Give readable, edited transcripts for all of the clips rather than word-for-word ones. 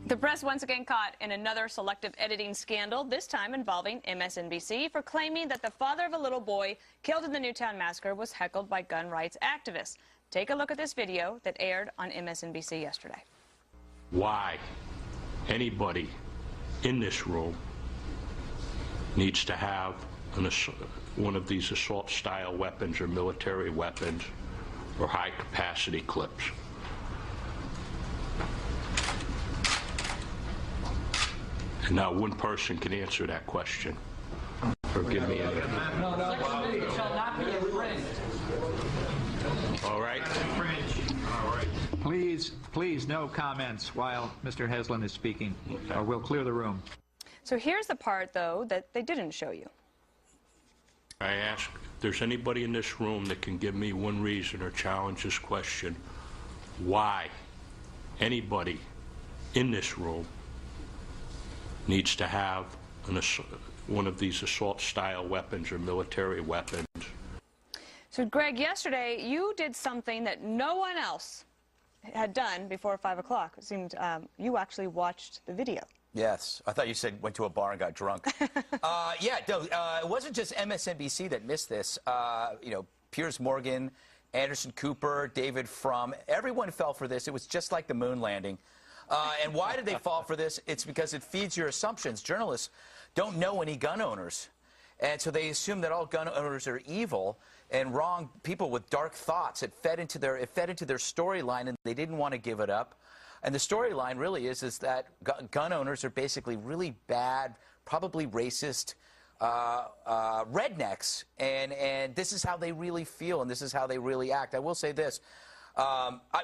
The press once again caught in another selective editing scandal, this time involving MSNBC for claiming that the father of a little boy killed in the Newtown massacre was heckled by gun rights activists. Take a look at this video that aired on MSNBC yesterday. Why anybody in this room needs to have one of these assault-style weapons or military weapons or high-capacity clips. And not one person can answer that question or give me any. No, it shall not be infringed. All right. Please, no comments while Mr. Heslin is speaking, or we'll clear the room. So here's the part, though, that they didn't show you. I ask if there's anybody in this room that can give me one reason or challenge this question, why anybody in this room needs to have one of these assault-style weapons or military weapons. So, Greg, yesterday you did something that no one else had done before 5 o'clock. It seemed you actually watched the video. Yes. I thought you said went to a bar and got drunk. Yeah, no, it wasn't just MSNBC that missed this. You know, Piers Morgan, Anderson Cooper, David Frum, everyone fell for this. It was just like the moon landing. And why did they fall for this? It's because it feeds your assumptions. Journalists don't know any gun owners. And so they assume that all gun owners are evil and wrong people with dark thoughts. It fed into their storyline, and they didn't want to give it up. And the storyline really is that gun owners are basically really bad, probably racist rednecks. And this is how they really feel, and this is how they really act. I will say this.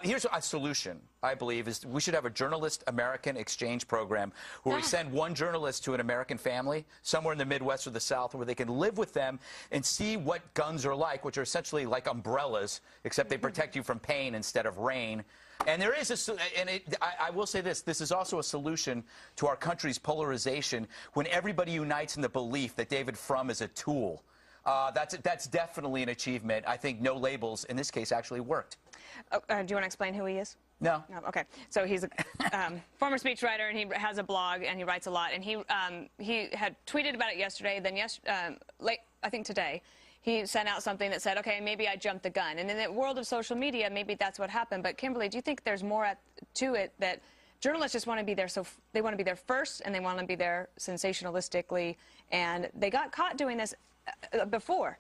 Here's a solution, I believe, is we should have a journalist-American exchange program where we send one journalist to an American family somewhere in the Midwest or the South where they can live with them and see what guns are like, which are essentially like umbrellas, except they protect you from pain instead of rain. And there is I will say this is also a solution to our country's polarization when everybody unites in the belief that David Frum is a tool. That's definitely an achievement. I think no labels in this case actually worked. Do you want to explain who he is? No. Okay. So he's a former speechwriter, and he has a blog, and he writes a lot. And he had tweeted about it yesterday. Then late, I think today, he sent out something that said, "Okay, maybe I jumped the gun." And in the world of social media, maybe that's what happened. But Kimberly, do you think there's more to it that journalists just want to be there? So they want to be there first, and they want to be there sensationalistically. And they got caught doing this before.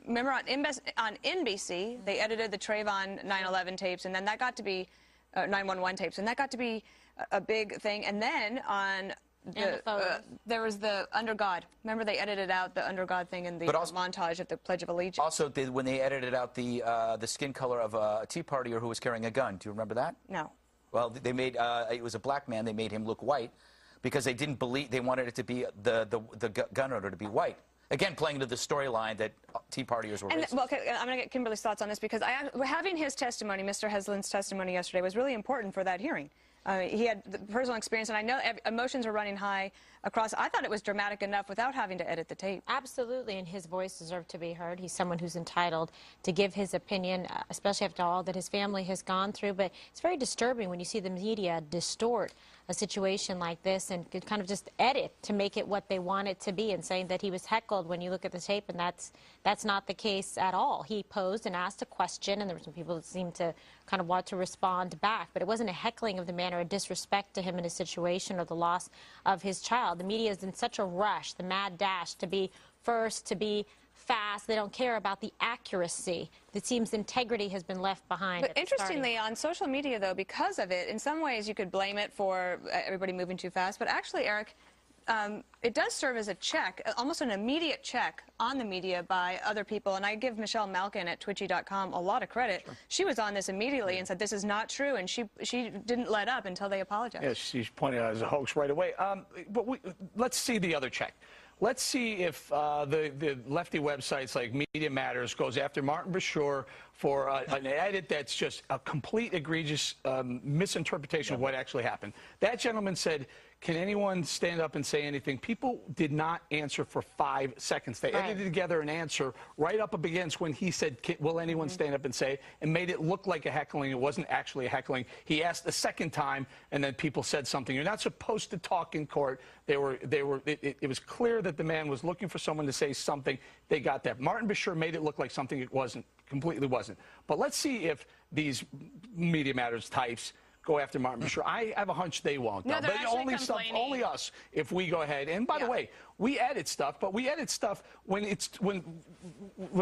Remember on NBC, they edited the Trayvon 9/11 tapes, and then that got to be 9/11 tapes, and that got to be a big thing. And then on there was the Under God. Remember they edited out the Under God thing in the montage of the Pledge of Allegiance. Also, when they edited out the skin color of a Tea Partier who was carrying a gun. Do you remember that? No. Well, they made it was a black man. They made him look white because they didn't believe they wanted it to be the gun owner to be white. Again, playing to the storyline that Tea Partiers were racist. Well, okay, I'm going to get Kimberly's thoughts on this because having his testimony, Mr. Heslin's testimony yesterday, was really important for that hearing. He had the personal experience, and I know emotions are running high across. I thought it was dramatic enough without having to edit the tape. Absolutely, and his voice deserved to be heard. He's someone who's entitled to give his opinion, especially after all that his family has gone through. But it's very disturbing when you see the media distort a situation like this and kind of just edit to make it what they want it to be, and saying that he was heckled when you look at the tape, and that's not the case at all. He posed and asked a question, and there were some people that seemed to kind of want to respond back, but it wasn't a heckling of the man or a disrespect to him in his situation or the loss of his child. The media is in such a rush, the mad dash to be first, to be fast. They don't care about the accuracy. It seems integrity has been left behind. But interestingly, on social media, though, because of it, in some ways you could blame it for everybody moving too fast. But actually, Eric, it does serve as a check, almost an immediate check on the media by other people. And I give Michelle Malkin at Twitchy.com a lot of credit. Sure. She was on this immediately and said this is not true, and she didn't let up until they apologized. Yes, she's pointed out as a hoax right away. But let's see the other check. Let's see if the lefty websites like Media Matters goes after Martin Bashir for an edit that's just a complete egregious misinterpretation of what actually happened. That gentleman said, can anyone stand up and say anything? People did not answer for 5 seconds. They edited together an answer right up against when he said, will anyone stand up and say, and made it look like a heckling. It wasn't actually a heckling. He asked the second time, and then people said something. You're not supposed to talk in court. It was clear that the man was looking for someone to say something. They got that. Martin Bashir made it look like something it wasn't, completely wasn't. But let's see if these Media Matters types go after Martin Bashir. I have a hunch they won't. No, But only us if we go ahead. And by the way, we edit stuff, but we edit stuff when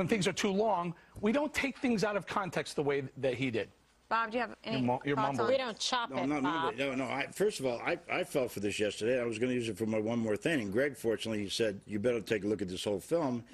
things are too long. We don't take things out of context the way that he did. Bob, do you have any thoughts on We don't chop it, Bob. No. First of all, I fell for this yesterday. I was going to use it for my one more thing. And Greg, fortunately, said, you better take a look at this whole film.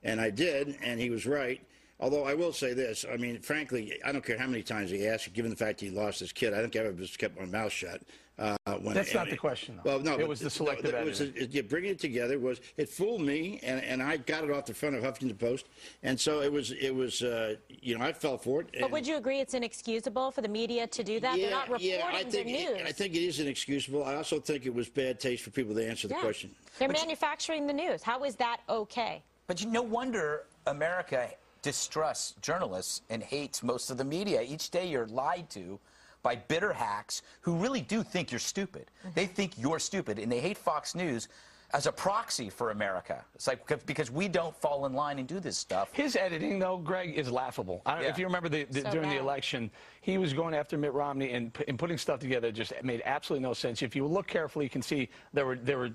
And I did, and he was right. Although I will say this, I mean, frankly, I don't care how many times he asked, given the fact he lost his kid, I think I would have just kept my mouth shut. That's not the question, though. Well, no, it was the selective editing. Bringing it together it fooled me, and I got it off the front of Huffington Post, and so it was you know, I fell for it. But would you agree it's inexcusable for the media to do that? They're not reporting the news. I think it is inexcusable. I also think it was bad taste for people to answer the question. They're manufacturing the news. How is that okay? But no wonder America distrusts journalists and hates most of the media. Each day you're lied to by bitter hacks who really do think you're stupid. They think you're stupid, and they hate Fox News as a proxy for America. It's like because we don't fall in line and do this stuff. His editing, though, Greg, is laughable. If you remember during the election, he was going after Mitt Romney and putting stuff together just made absolutely no sense. If you look carefully, you can see there were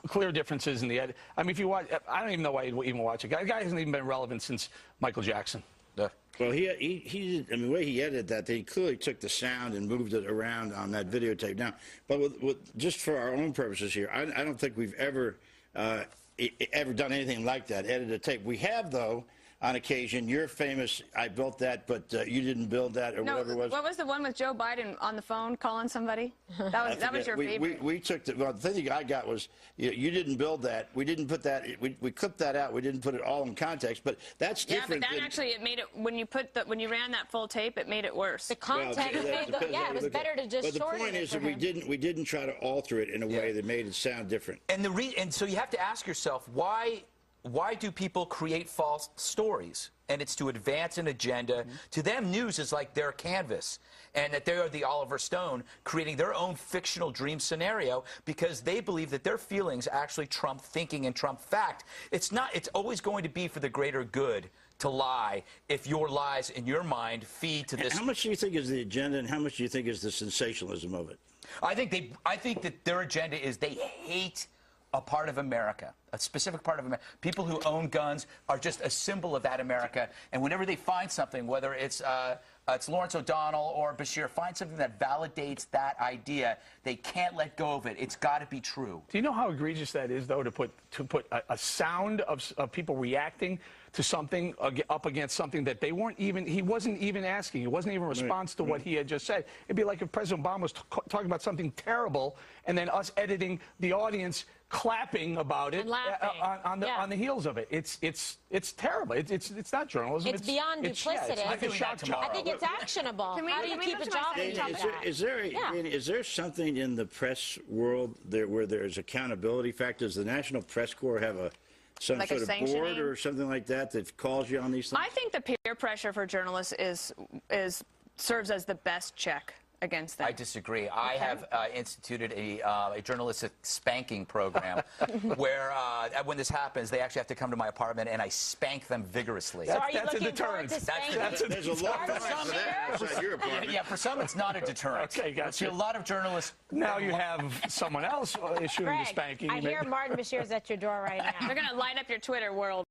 clear differences in the edit. I mean, if you watch, I don't even know why you'd even watch it. The guy hasn't even been relevant since Michael Jackson. Well, I mean, the way he edited that, he clearly took the sound and moved it around on that videotape. Now, but just for our own purposes here, I don't think we've ever done anything like that, edited a tape. We have, though, on occasion. You're famous, I built that, but you didn't build that, or whatever it was. What was the one with Joe Biden on the phone calling somebody? That was your favorite. We took the thing I got was, you didn't build that. We didn't put that, we clipped that out. We didn't put it all in context, but that's different. Yeah, but that actually, it made it, when you ran that full tape, it made it worse. The content it was better to just shorten it. But the point is that we didn't try to alter it in a way that made it sound different. And so you have to ask yourself, why do people create false stories? And it's to advance an agenda. To them, news is like their canvas, and that they are the Oliver Stone creating their own fictional dream scenario because they believe that their feelings actually trump thinking and trump fact. It's not. It's always going to be for the greater good to lie if your lies in your mind feed to this. How much do you think is the agenda, and how much do you think is the sensationalism of it? I think that their agenda is they hate a part of America, a specific part of America. People who own guns are just a symbol of that America. And whenever they find something, whether it's Lawrence O'Donnell or Bashir, find something that validates that idea, they can't let go of it. It's got to be true. Do you know how egregious that is, though, to put a sound of people reacting to something up against something that he wasn't even asking. It wasn't even a response to what he had just said. It'd be like if President Obama was talking about something terrible and then us editing the audience clapping about it on the heels of it. It's terrible. It's not journalism. It's beyond duplicity. It's like a shock job. I think it's actionable. How do you keep a job on top of that? Is there something in the press world where there's accountability factors? Does the National Press Corps have some sort of board or something like that calls you on these things? I think the peer pressure for journalists serves as the best check against them. I disagree. I have instituted a journalistic spanking program where when this happens, they actually have to come to my apartment and I spank them vigorously. So are you looking forward to spanking? There's a lot of that inside your apartment. Yeah, for some it's not a deterrent. Okay, gotcha. See, a lot of journalists... Now you have someone else issuing the spanking. I hear Martin Bashir's at your door right now. They're going to light up your Twitter world.